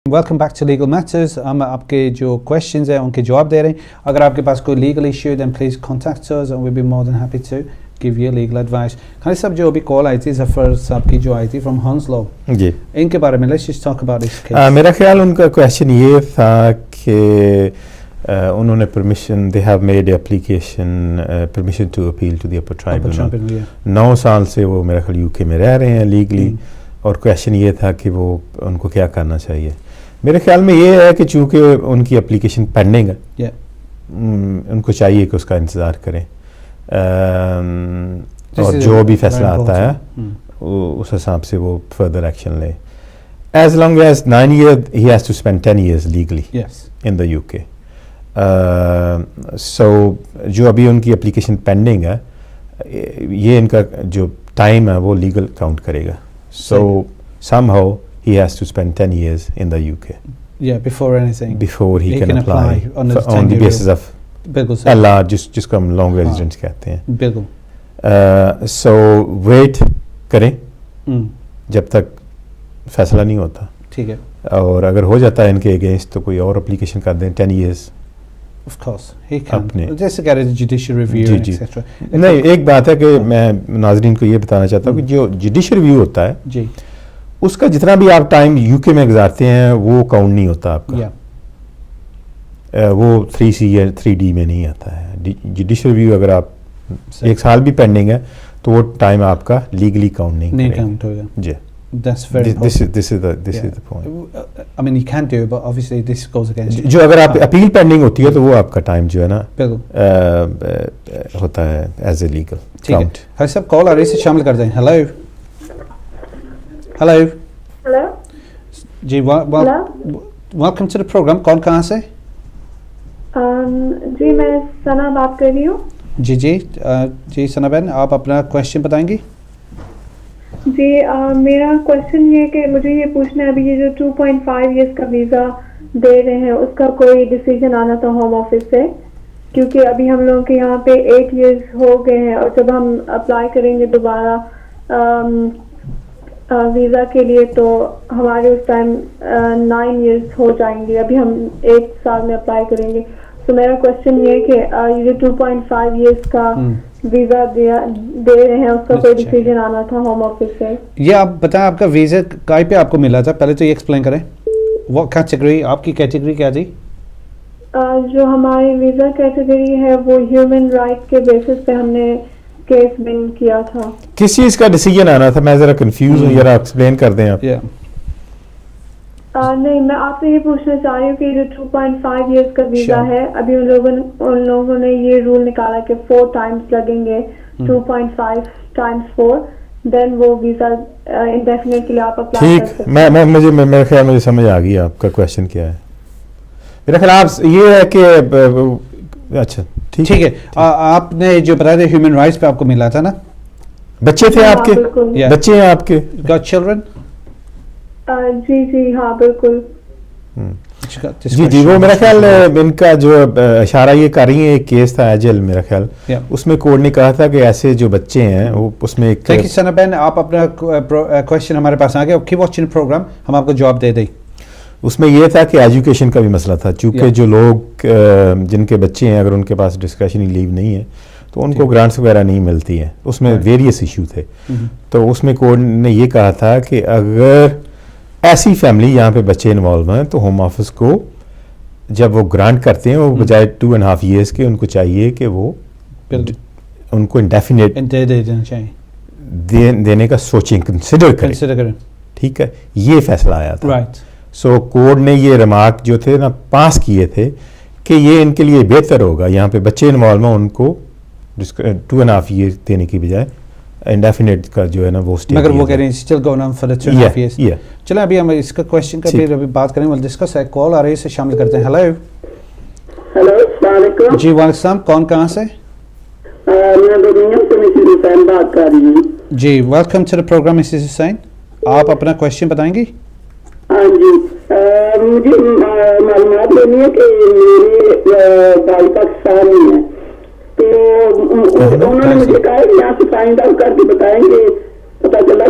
Welcome back to legal matters. ہم آپ کے جو کویشچنز ہیں ان کے جواب دے رہے ہیں. اگر آپ کے پاس کوئی legal issue then please contact us and we'll be more than happy to give you legal advice. خالد صاحب جو ابھی کال آئی تھی ظفر صاحب کی جو آئی تھی فرام ہنسلو, جی ان کے بارے میں لیٹس جسٹ ٹاک اباؤٹ اس کیس. میرا خیال ان کا کویشچن یہ تھا کہ انہوں نے permission they have made application permission to appeal to the upper tribunal. 9 سال سے وہ میرا خیال یو کے میں رہ رہے ہیں لیگلی, اور کویشچن یہ تھا کہ وہ ان کو کیا کرنا چاہیے. میرے خیال میں یہ ہے کہ چونکہ ان کی اپلیکیشن پینڈنگ ہے, ان کو چاہیے کہ اس کا انتظار کریں, اور جو بھی فیصلہ آتا ہے اس حساب سے وہ فردر ایکشن لیں. As long as 9 years he has to spend 10 years legally in the UK. سو جو ابھی ان کی اپلیکیشن پینڈنگ ہے یہ ان کا جو ٹائم ہے وہ لیگل کاؤنٹ کرے گا. So somehow he has to spend 10 years in the UK. Before anything. Before he can apply on the basis of LR, جس کو ہم لانگ ریزیڈنس کہتے ہیں. بالکل. So wait کریں جب تک فیصلہ نہیں ہوتا. ٹھیک ہے. اور اگر ہو جاتا ہے ان کے اگینسٹ تو کوئی اور اپلیکیشن کر دیں 10 years. Of course, he can. جیسے کہہ رہے تھے جوڈیشل ریویو ایکسیٹرا. نہیں, ایک بات ہے کہ میں ناظرین کو یہ بتانا چاہتا ہوں کہ جو جوڈیشل ریویو ہوتا ہے جی اس کا جتنا بھی آپ ٹائم یو کے میں گزارتے ہیں وہ کاؤنٹ نہیں ہوتا آپ کا. وہ 3C یا 3D میں نہیں آتا ہے. جوڈیشل ریویو اگر آپ 1 سال بھی پینڈنگ ہے تو وہ ٹائم آپ کا لیگلی کاؤنٹ نہیں کاؤنٹ ہوگا. جی, That's very important. This is the point. I mean, you can do it, but obviously this goes against you. جو اگر آپ اپیل پینڈنگ ہوتی ہے تو وہ آپ کا ٹائم جو ہے نا ہوتا ہے ایز اے لیگل کاؤنٹ. ہر سب کال آ رہی سے شامل کر دیں. ہیلو ہیلو جی, ویلکم ٹو دا پروگرام. کون کہاں سے؟ جی میں ثنا بات کر رہی ہوں. جی ثنا بہن, آپ اپنا کویشچن بتائیں گی؟ جی میرا کویشچن یہ کہ مجھے یہ پوچھنا ہے, ابھی یہ جو 2.5 years کا ویزا دے رہے ہیں اس کا کوئی ڈیسیجن آنا تھا ہوم آفس سے, کیونکہ ابھی ہم لوگوں کے یہاں پہ 8 years ہو گئے ہیں, اور جب ہم اپلائی کریں گے دوبارہ ویزا کے لیے تو ہمارے اس ٹائم 9 years ہو جائیں گے. ابھی ہم 1 سال میں اپلائی کریں گے. تو میرا کویشچن یہ کہ یہ جو 2.5 years کا ویزا دے رہے ہیں اس کا کوئی ڈیسیجن آنا تھا ہوم آفس سے. یہ آپ بتائیں آپ کا ویزا کہیں پہ آپ کو ملا تھا, پہلے تو یہ ایکسپلین کریں. وہ کیٹیگری, آپ کی کیٹیگری کیا تھی؟ جو ہماری ویزا کیٹیگری ہے وہ ہیومن رائٹ کے بیسس پہ ہم نے کیس بن کیا تھا. کس چیز کا ڈیسیجن آنا تھا؟ میں ذرا کنفیوز ہوں, ذرا ایکسپلین کر دیں آپ. نہیں, میں آپ سے یہ پوچھنا چاہ رہی ہوں کہ جو 2.5 years کا ویزا ہے, ابھی ان لوگوں نے یہ رول نکالا کہ 4 times لگیں گے, 2.5 times 4, دین وہ ویزا انڈیفینیٹ کے لیے آپ اپلائی کر سکتے ہیں. ٹھیک, مجھے میرے خیال مجھے سمجھ آ گئی آپ کا کویشچن کیا ہے. میرا خیال آپ یہ ہے کہ اچھا ٹھیک ہے, آپ نے جو بتایا تھا ہیومن رائٹس پہ آپ کو ملا تھا نا, بچے تھے آپ کے, بچے ہیں آپ کے, گاٹ چلڈرن؟ جی ہاں بالکل. جی وہ میرا خیال ان کا جو اشارہ یہ کر رہی ہیں, ایک کیس تھا ایجل میرا خیال, اس میں کورٹ نے کہا تھا کہ ایسے جو بچے ہیں وہ اس میں ایک. تھینک یو ثنا بہن, آپ اپنا کویشچن ہمارے پاس آ گیا, کیپ واچنگ پروگرام, ہم آپ کو جواب دے دیں. اس میں یہ تھا کہ ایجوکیشن کا بھی مسئلہ تھا, چونکہ جو لوگ جن کے بچے ہیں اگر ان کے پاس ڈسکریشنری لیو نہیں ہے تو ان کو گرانٹس وغیرہ نہیں ملتی ہیں. اس میں ویریس ایشو تھے. تو اس میں کورٹ نے یہ کہا تھا کہ اگر ایسی فیملی جہاں پہ بچے انوالو ہیں تو ہوم آفس کو جب وہ گرانٹ کرتے ہیں وہ بجائے 2.5 years کے ان کو چاہیے کہ وہ ان کو انڈیفینیٹ دینے کا سوچیں, کنسیڈر کریں. ٹھیک ہے, یہ فیصلہ آیا تھا. سو کورٹ نے یہ ریمارک جو تھے نا پاس کیے تھے کہ یہ ان کے لیے بہتر ہوگا یہاں پہ بچے انوالو ہیں ان کو 2.5 years دینے کی بجائے انڈیفینیٹ کا جو ہے نا وہ اسٹے. مگر وہ کہہ رہے ہیں still gone on for the 2.5 years. چلیں ابھی ہم اس کا کویشچن کا پھر ابھی بات کریں, ول ڈسکس. ہے کال آ رہی ہے سے شامل کرتے ہیں. ہیلو السلام علیکم. جی وعلیکم السلام, کون کہاں سے؟ میں برمنگھم سے مسز حسین بات کر رہی ہوں. جی welcome to the programme Mrs Hussain, آپ اپنا کویشچن بتائیں گی؟ ہاں جی, مجھے معلومات لینی ہے کہ میرے بھائی پاکستانی ہیں, تو انہوں نے مجھے کہا کہ یہاں سے فائنڈ آؤٹ کر کے بتائیں گے. پتا چلا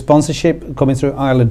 sponsorship coming through Ireland.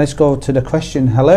Let's go to the question. Hello.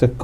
the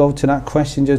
go to that question.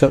So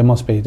it must be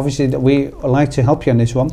obviously that we like to help you on this one.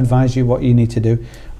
advise you what you need to do.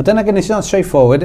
But then again, it's not straightforward.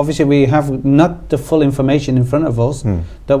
obviously we have not the full information in front of us. That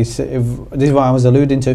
this is what I was alluding to.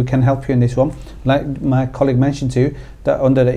we can help you in this one. Like my colleague mentioned to you that under the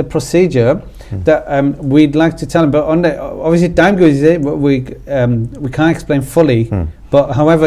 the procedure that we'd like to tell him, but on the, obviously time goes, we can't explain fully. But however,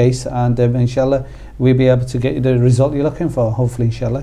case and inshallah we'll be able to get you the result you're looking for. Hopefully, inshallah.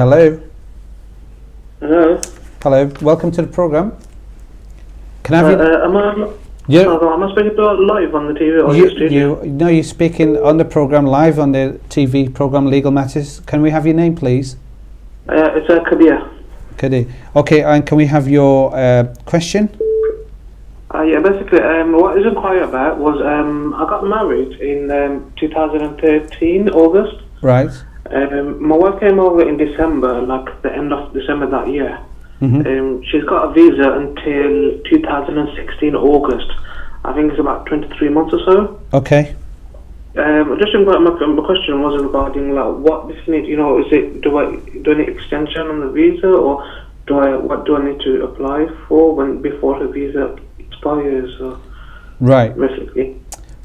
Hello, Hello. hello. Welcome to the program. Can I have you? Am I? Yeah. Am I speaking to live on the TV or your studio? No, you're speaking on the program live on the TV program Legal Matters. Can we have your name, please? It's Kabir. Kadi. Okay, and can we have your question? Yeah, basically, what I was inquiring about was I got married in 2013 August. Right. My wife came over in December, like the end of December that year. Mm-hmm. She's got a visa until 2016 August. I think it's about 23 months or so. Okay. Just my question was regarding like what this need. You know, is it do I need extension on the visa or what do I need to apply for before the visa expires? Right. Basically.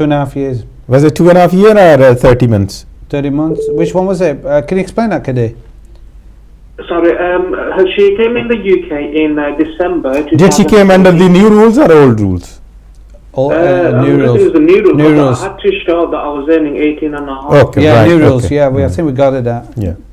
2.5 years. was it 2.5 years or 30 months? 30 months. Which one was it? Can you explain that, Kadi? Sorry, she came in the UK in December. Did she came under the new rules or old rules? All I new think it was rules. the new rules. New but rules. I had to show that I was earning 18 and a half. Okay, Yeah, right, new rules. okay. Yeah, I think we got it. Yeah.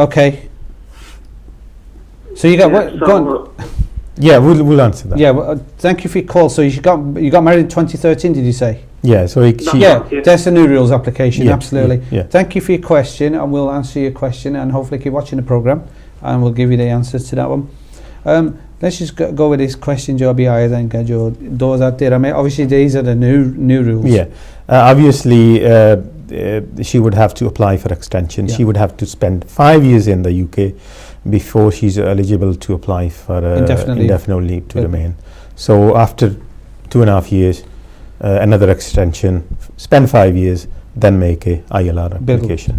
Okay. So you got what? So, Go on. Yeah, we'll answer that. Yeah. Well, thank you for your call. So you got married in 2013, did you say? Yeah, so Yeah, that's the new rules application, Yeah, absolutely. yeah. Thank you for your question, and we'll answer your question, and hopefully keep watching the program, and we'll give you the answers to that one. Let's just go with this question jo abhi aaya tha inka jo 2013 mein. Obviously these are the new rules. Yeah, obviously she would have to apply for extension. Yeah. She would have to spend 5 years in the UK before she's eligible to apply for indefinite leave to remain. So after 2.5 years, another extension, spend 5 years, then make a ILR application.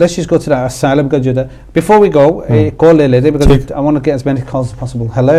Let's just go to that asylum ka jo tha. Before we go, call le lete because I want to get as many calls as possible. Hello.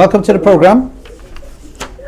welcome to the program.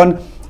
1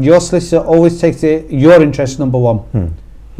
your solicitor always takes your interest number one.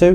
2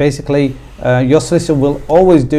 Basically, your solicitor will always do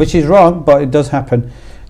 which is wrong but it does happen.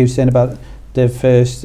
he was saying about the first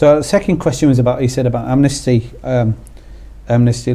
So second question was about he said about amnesty. Amnesty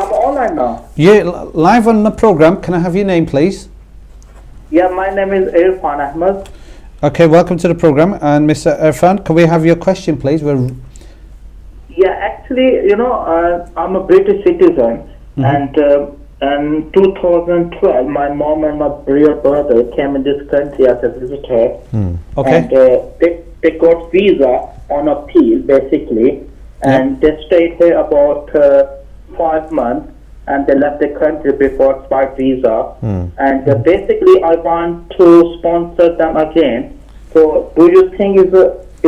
I'm online now. Yeah, live on the program. Can I have your name, please? Yeah, my name is Irfan Ahmed. Okay, welcome to the program. And Mr. Irfan, can we have your question, please? Yeah, actually, you know, I'm a British citizen, and in 2012, my mom and my real brother came in this country as a visitor. Okay. And they got visa on appeal, basically, and they stayed here about 5 months. And they left the country before expired visa. And basically, I want to sponsor them again. So, do you think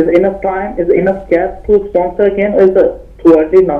is enough time, is enough gap to sponsor again, or is it too early now?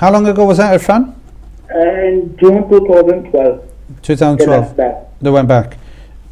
How long ago was that, Irfan? In June 2012. 2012. They went back.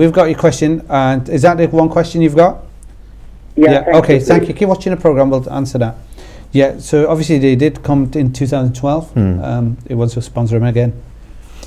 we've got your question. And is that the one question you've got? Yeah. Okay. Thank you. Keep watching the program. We'll answer that. Yeah, so obviously they did come in 2012. It was to sponsor him again.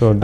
So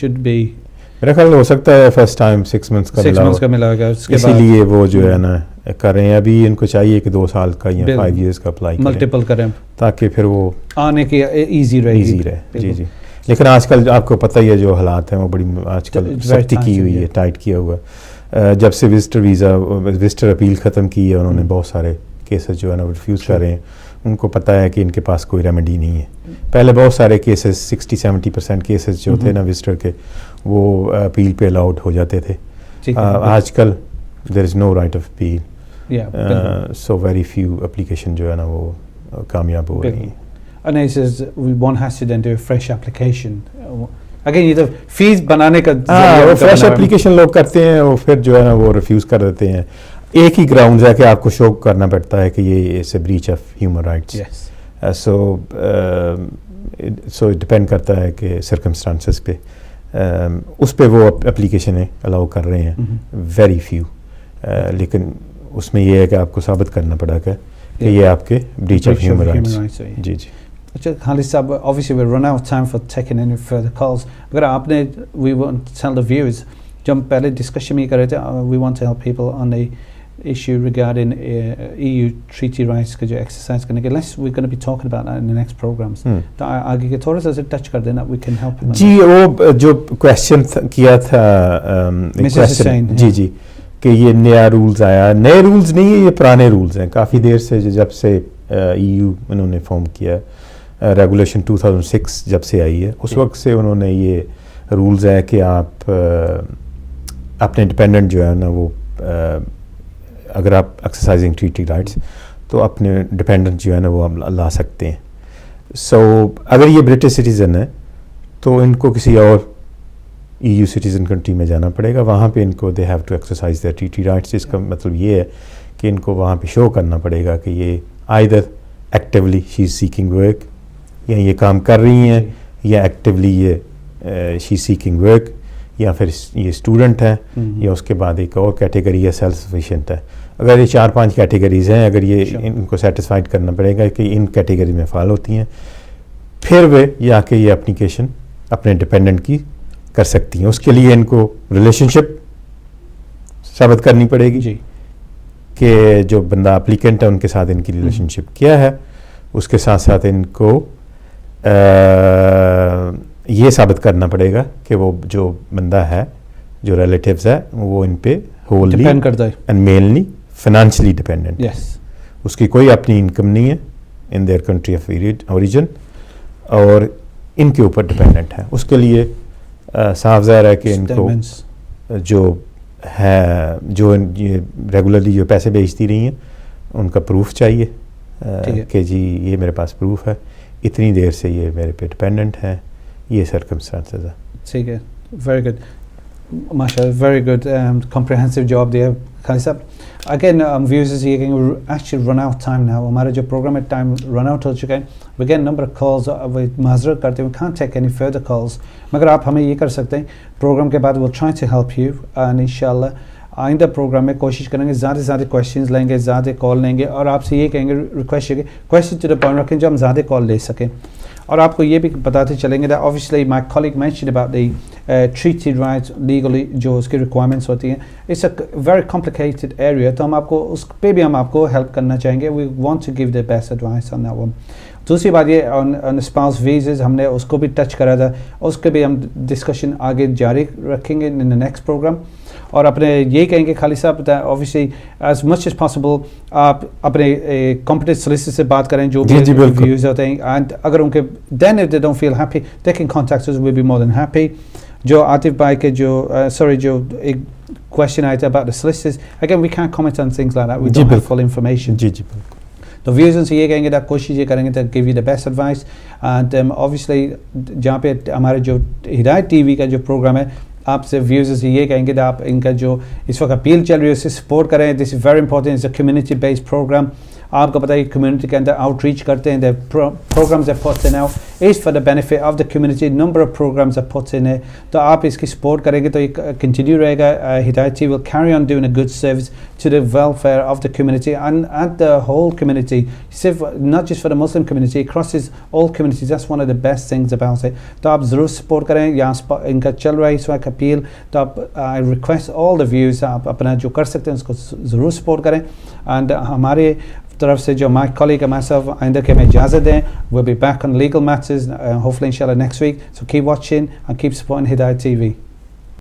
should be میرا خیال ہو سکتا ہے first time 6 months کا ملا ہوگا, اسی لیے وہ جو ہے نا کر رہے ہیں. ابھی ان کو چاہیے کہ 2 سال کا یا 5 ایئرس کا اپلائی ملٹیپل کریں تاکہ پھر وہ آنے کی ایزی رہے. جی جی. لیکن آج کل آپ کو پتہ ہی ہے جو حالات ہیں وہ بڑی آج کل سختی کی ہوئی ہے, ٹائٹ کیا ہوا ہے. جب سے وزٹر اپیل ختم کی ہے انہوں نے بہت سارے کیسز جو ہے نا ریفیوز کر رہے ہیں. ان کو پتہ ہے کہ ان کے پاس کوئی ریمیڈی نہیں ہے. پہلے بہت سارے کیسز 60-70% کیسز جو تھے نا وزٹر کے وہ اپیل پہ الاؤڈ ہو جاتے تھے. آج کل there is no right of appeal, so very few application جو ہے نا وہ کامیاب ہو رہی ہیں. And he says one has to then do a fresh application. Again یہ تو فیس بنانے کا وہ فریش اپلیکیشن لوگ کرتے ہیں, وہ پھر جو ہے نا وہ ریفیوز کر دیتے ہیں. ایک ہی گراؤنڈز ہے کہ آپ کو شو کرنا پڑتا ہے کہ یہ اس breach of human rights. So depend کرتا ہے کہ سرکمسٹانسز پہ, اس پہ وہ اپلیکیشنیں الاؤ کر رہے ہیں, ویری فیو. لیکن اس میں یہ ہے کہ آپ کو ثابت کرنا پڑا کہ یہ آپ کے بریچ آف ہیومن رائٹس. جی جی. اچھا خالد صاحب, obviously we run out of time for taking any further calls. اگر آپ نے we want to tell the viewers, جو ہم پہلے ڈسکشن میں کر رہے تھے, we want to help people on the issue regarding EU treaty rights کا جو ایکسرسائز کرنے کے, we're going to be talking about that in the next programs. تو آگے کے تھوڑا سا ٹچ کر دینا, we can help. جی وہ جو کویشچن کیا تھا جی جی کہ یہ نیا رولز آیا, نئے رولز نہیں ہیں, یہ پرانے رولز ہیں کافی دیر سے, جب سے EU انہوں نے فارم کیا, ریگولیشن 2006 جب سے آئی ہے اس وقت سے انہوں نے یہ رولز ہے کہ آپ اپنے ڈپینڈنٹ جو ہے نا وہ اگر آپ ایکسرسائزنگ ٹریٹی رائٹس تو اپنے ڈپینڈنٹ جو ہے نا وہ لا سکتے ہیں. سو اگر یہ برٹش سٹیزن ہے تو ان کو کسی اور EU سٹیزن کنٹری میں جانا پڑے گا, وہاں پہ ان کو they have to exercise their treaty rights. اس کا مطلب یہ ہے کہ ان کو وہاں پہ شو کرنا پڑے گا کہ یہ either actually she is seeking work, یا یہ کام کر رہی ہیں, یا ایکٹیولی یہ شی سیکنگ ورک, یا پھر یہ اسٹوڈنٹ ہے, یا اس کے بعد ایک اور کیٹیگری ہے سیلف سفیشینٹ ہے. اگر یہ 4-5 کیٹیگریز ہیں, اگر یہ ان کو سیٹسفائڈ کرنا پڑے گا کہ ان کیٹیگری میں فال ہوتی ہیں, پھر وہ یا کہ یہ اپلیکیشن اپنے ڈپینڈنٹ کی کر سکتی ہیں. اس کے لیے ان کو ریلیشن شپ ثابت کرنی پڑے گی جی کہ جو بندہ اپلیکینٹ ہے ان کے ساتھ ان کی ریلیشن شپ کیا ہے. اس کے ساتھ ساتھ ان کو یہ ثابت کرنا پڑے گا کہ وہ جو بندہ ہے, جو ریلیٹیوز ہے, وہ ان پہ wholly and mainly financially dependent. اس کی کوئی اپنی انکم نہیں ہے in their country of origin, اور ان کے اوپر ڈپینڈنٹ ہے. اس کے لیے صاف ظاہر ہے کہ ان کو جو ہے جو یہ ریگولرلی جو پیسے بھیجتی رہی ہیں ان کا پروف چاہیے کہ جی یہ میرے پاس پروف ہے, اتنی دیر سے یہ میرے پہ ڈپینڈنٹ ہے, یہ سرکمسٹانسز ہے. ٹھیک ہے, ویری گڈ, ماشاء اللہ, ویری گڈ کمپریہنسو جواب دیا خالد صاحب. اگین ویوزرز یہ کہیں گے actually run out time now, ہمارا جو پروگرام ہے ٹائم رن آؤٹ ہو چکا ہے. We get number of calls, معذرت کرتے ہیں, we can't take any further calls, مگر آپ ہمیں یہ کر سکتے ہیں پروگرام کے بعد will try to help you, and ان شاء اللہ آئندہ پروگرام میں کوشش کریں گے زیادہ سے زیادہ کویشچنز لیں گے, زیادہ کال لیں گے, اور آپ سے یہ کہیں گے ریکویسٹ ہے کہ کویشچن ٹو دا پوائنٹ رکھیں جو ہم زیادہ کال لے سکیں. اور آپ کو یہ بھی بتاتے چلیں گے that obviously my colleague mentioned about the treaty rights legally جو اس کی requirements ہوتی ہیں, it's a very complicated area, تو ہم آپ کو اس پہ بھی ہم آپ کو ہیلپ کرنا چاہیں گے. we want to give the best advice on that one. دوسری بات یہ on spouse visas ہم نے اس کو بھی ٹچ کرا تھا, اس کے بھی ہم ڈسکشن آگے جاری رکھیں گے in the next program. اور اپنے یہی کہیں گے خالد صاحب obviously as much as possible آپ اپنے competent solicitor سے بات کریں جو بھی views ہوتے ہیں, and اگر ان کے then if they don't feel happy they can contact us, we'll be more than happy. جو عاطف بھائی کے جو جو ایک question آیا تھا about the solicitors, again we can't comment on things like that, we don't have full information. جی جی بالکل. تو ویوزن سے یہ کہیں گے کوشش یہ کریں گے to give you the best advice, and obviously جہاں پہ ہمارے جو ہدایت ٹی وی کا جو پروگرام ہے, آپ سے ویوزز یہ کہیں گے کہ آپ ان کا جو اس وقت اپیل چل رہی ہے اسے سپورٹ کریں. This is very important, it's a community based programme. آپ کو پتہ ہے کمیونٹی کے اندر آؤٹ ریچ کرتے ہیں, the programs they're putting out is for the benefit of the community. Number of programs are put in it. تو آپ اس کی سپورٹ کریں گے تو یہ کنٹینیو رہے گا. ہدایت T will carry on doing a good service to the welfare of the community and the whole community. Not just for the Muslim community, it crosses all communities. That's one of the best things about it. تو آپ ضرور support کریں. یہاں ان کا چل رہا ہے اس وقت اپیل, تو آپ I request all the views آپ اپنا جو کر سکتے ہیں اس کو ضرور سپورٹ کریں. اینڈ ہمارے طرف سے جو my colleague and myself آئندہ کے ہمیں اجازت دیں. We'll be back on legal matters hopefully inshallah next week. So keep watching and keep supporting Hidayat TV.